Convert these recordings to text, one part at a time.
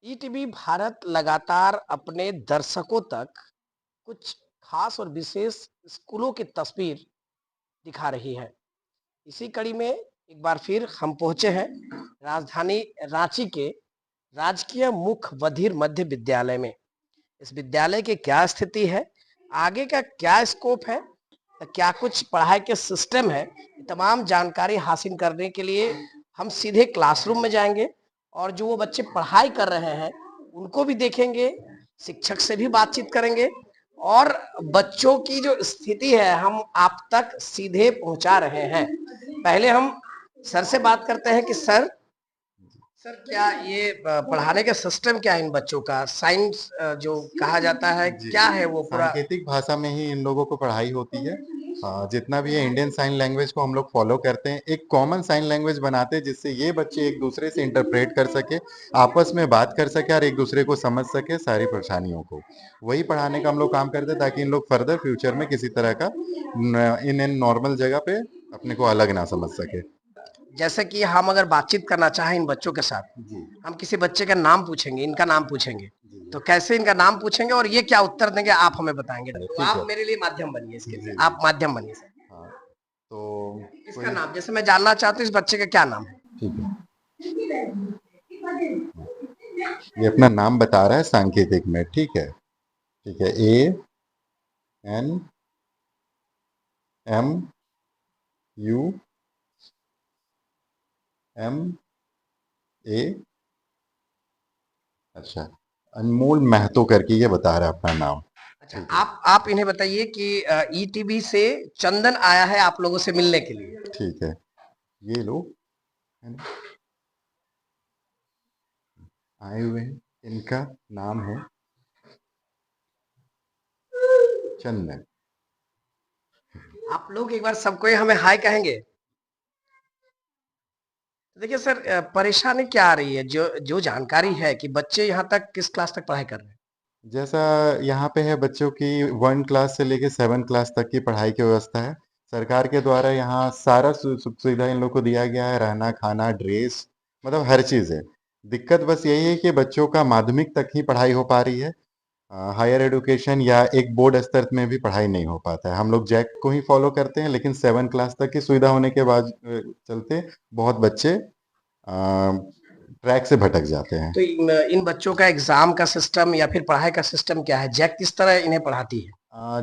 ETV Bharat लगातार अपने दर्शकों तक कुछ खास और विशेष स्कूलों की तस्वीर दिखा रही है। इसी कड़ी में एक बार फिर हम पहुंचे हैं राजधानी रांची के राजकीय मुख्य बधिर मध्य विद्यालय में। इस विद्यालय की क्या स्थिति है, आगे का क्या स्कोप है, क्या कुछ पढ़ाई के सिस्टम है, ये तमाम जानकारी हासिल करने के लिए हम सीधे क्लासरूम में जाएंगे और जो वो बच्चे पढ़ाई कर रहे हैं उनको भी देखेंगे, शिक्षक से भी बातचीत करेंगे और बच्चों की जो स्थिति है हम आप तक सीधे पहुंचा रहे हैं। पहले हम सर से बात करते हैं कि सर क्या ये पढ़ाने का सिस्टम क्या है इन बच्चों का, साइंस जो कहा जाता है जी, क्या है वो पूरा। सांकेतिक भाषा में ही इन लोगों को पढ़ाई होती है। जितना भी है इंडियन साइन लैंग्वेज को हम लोग फॉलो करते हैं, एक कॉमन साइन लैंग्वेज बनाते हैं जिससे ये बच्चे एक दूसरे से इंटरप्रेट कर सके, आपस में बात कर सके और एक दूसरे को समझ सके सारी परेशानियों को। वही पढ़ाने का हम लोग काम करते हैं ताकि इन लोग फर्दर फ्यूचर में किसी तरह का इन नॉर्मल जगह पे अपने को अलग ना समझ सके। जैसे कि हम अगर बातचीत करना चाहें इन बच्चों के साथ, जी हम किसी बच्चे का नाम पूछेंगे, इनका नाम पूछेंगे, जी तो कैसे इनका नाम पूछेंगे और ये क्या उत्तर देंगे आप हमें बताएंगे। तो ठीक आप है। मेरे लिए माध्यम बनिए, इसके लिए जी आप जी माध्यम बनिए सर। हाँ, तो इसका कोई नाम जैसे मैं जानना चाहता हूँ इस बच्चे का क्या नाम है। ठीक है। ये अपना नाम बता रहा है सांकेतिक में, ठीक है। ठीक है, ANMUMA। अच्छा, अनमोल महतो करके ये बता रहा है अपना नाम। अच्छा, ठीक है। आप इन्हें बताइए कि ईटीवी से चंदन आया है आप लोगों से मिलने के लिए। ठीक है, ये लोग है ना, आए हुए हैं। इनका नाम है चंदन। आप लोग एक बार सबको ही हमें हाय कहेंगे। तो देखिए सर, परेशानी क्या आ रही है, जो जो जानकारी है कि बच्चे यहाँ तक किस क्लास तक पढ़ाई कर रहे हैं। जैसा यहाँ पे है, बच्चों की 1 क्लास से लेके 7 क्लास तक की पढ़ाई की व्यवस्था है। सरकार के द्वारा यहाँ सारा सुख सुविधा इन लोग को दिया गया है, रहना खाना ड्रेस, मतलब हर चीज़ है। दिक्कत बस यही है कि बच्चों का माध्यमिक तक ही पढ़ाई हो पा रही है। हायर एजुकेशन या एक बोर्ड स्तर में भी पढ़ाई नहीं हो पाता है। हम लोग जैक को ही फॉलो करते हैं, लेकिन 7 क्लास तक की सुविधा होने के बाद चलते बहुत बच्चे ट्रैक से भटक जाते हैं। तो इन बच्चों का एग्जाम का सिस्टम या फिर पढ़ाई का सिस्टम क्या है, जैक किस तरह इन्हें पढ़ाती है।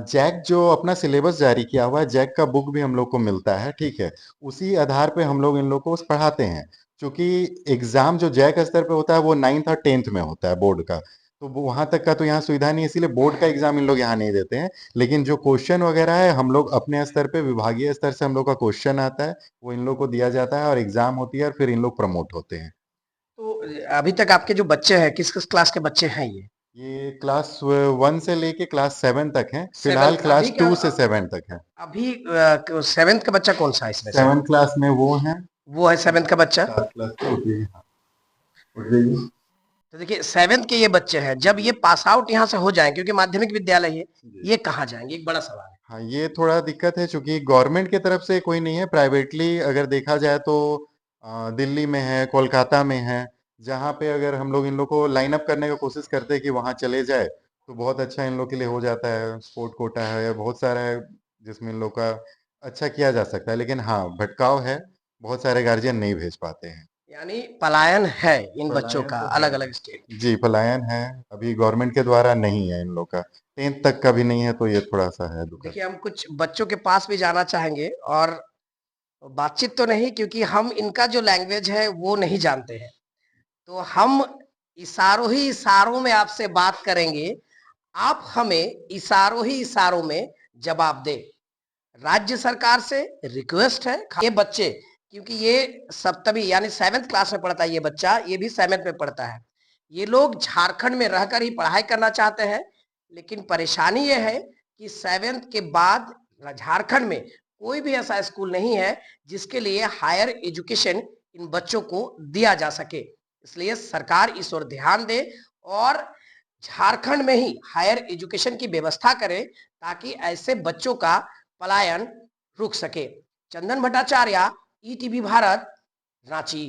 जैक जो अपना सिलेबस जारी किया हुआ है, जैक का बुक भी हम लोग को मिलता है, ठीक है। उसी आधार पे हम लोग इन लोग को पढ़ाते हैं। क्योंकि एग्जाम जो जैक स्तर पे होता है वो 9th और 10th में होता है बोर्ड का। तो वो वहां तक का तो यहाँ सुविधा नहीं है, इसीलिए बोर्ड का एग्जाम इन लोग यहाँ नहीं देते हैं। लेकिन जो क्वेश्चन वगैरह है हम लोग अपने स्तर पे, विभागीय स्तर से हम लोग का क्वेश्चन आता है, वो इन लोग को दिया जाता है और एग्जाम होती है और फिर इन लोग प्रमोट होते हैं। तो अभी तक आपके जो बच्चे हैं किस किस क्लास के बच्चे हैं ये। ये क्लास 1 से लेके क्लास 7 तक है, फिलहाल सेवेंथ अभी क्या, क्लास 2 से 7 तक है। अभी सेवेंथ का बच्चा कौन सा है इसमें से। 7 क्लास में वो है। वो है सेवेंथ का बच्चा। 7 क्लास का उठिए, हाँ, उठ जाइए। तो देखिए सेवेंथ के ये बच्चे हैं, जब ये पास आउट यहाँ से हो जाएं, क्योंकि माध्यमिक विद्यालय है, जी ये कहाँ जाएंगे, एक बड़ा सवाल है। हाँ, ये थोड़ा दिक्कत है क्योंकि गवर्नमेंट की तरफ से कोई नहीं है, प्राइवेटली अगर देखा जाए तो दिल्ली में है, कोलकाता में है। जहाँ पे अगर हम लोग इन लोग को लाइन अप करने का कोशिश करते हैं कि वहाँ चले जाए तो बहुत अच्छा इन लोग के लिए हो जाता है। स्पोर्ट कोटा है या बहुत सारा है जिसमें इन लोग का अच्छा किया जा सकता है, लेकिन हाँ भटकाव है, बहुत सारे गार्जियन नहीं भेज पाते हैं। यानी पलायन है इन बच्चों पलायन का तो है। अलग अलग स्टेट। जी, पलायन है। अभी गवर्नमेंट के द्वारा नहीं है इन लोग का, 10th तक का भी नहीं है, तो ये थोड़ा सा है दुखद। देखिए हम कुछ बच्चों के पास भी जाना चाहेंगे और बातचीत तो नहीं, क्योंकि हम इनका जो लैंग्वेज है वो नहीं जानते हैं, तो हम इशारों ही इशारों में आपसे बात करेंगे, आप हमें इशारों ही इशारों में जवाब दे। राज्य सरकार से रिक्वेस्ट है, ये बच्चे, क्योंकि ये सप्तमी यानी सेवेंथ क्लास में पढ़ता है ये बच्चा, ये भी सेवेंथ में पढ़ता है, ये लोग झारखंड में रहकर ही पढ़ाई करना चाहते हैं, लेकिन परेशानी ये है कि सेवेंथ के बाद झारखंड में कोई भी ऐसा स्कूल नहीं है जिसके लिए हायर एजुकेशन इन बच्चों को दिया जा सके। इसलिए सरकार इस ओर ध्यान दे और झारखंड में ही हायर एजुकेशन की व्यवस्था करे ताकि ऐसे बच्चों का पलायन रुक सके। चंदन भट्टाचार्य, ईटीवी भारत, रांची।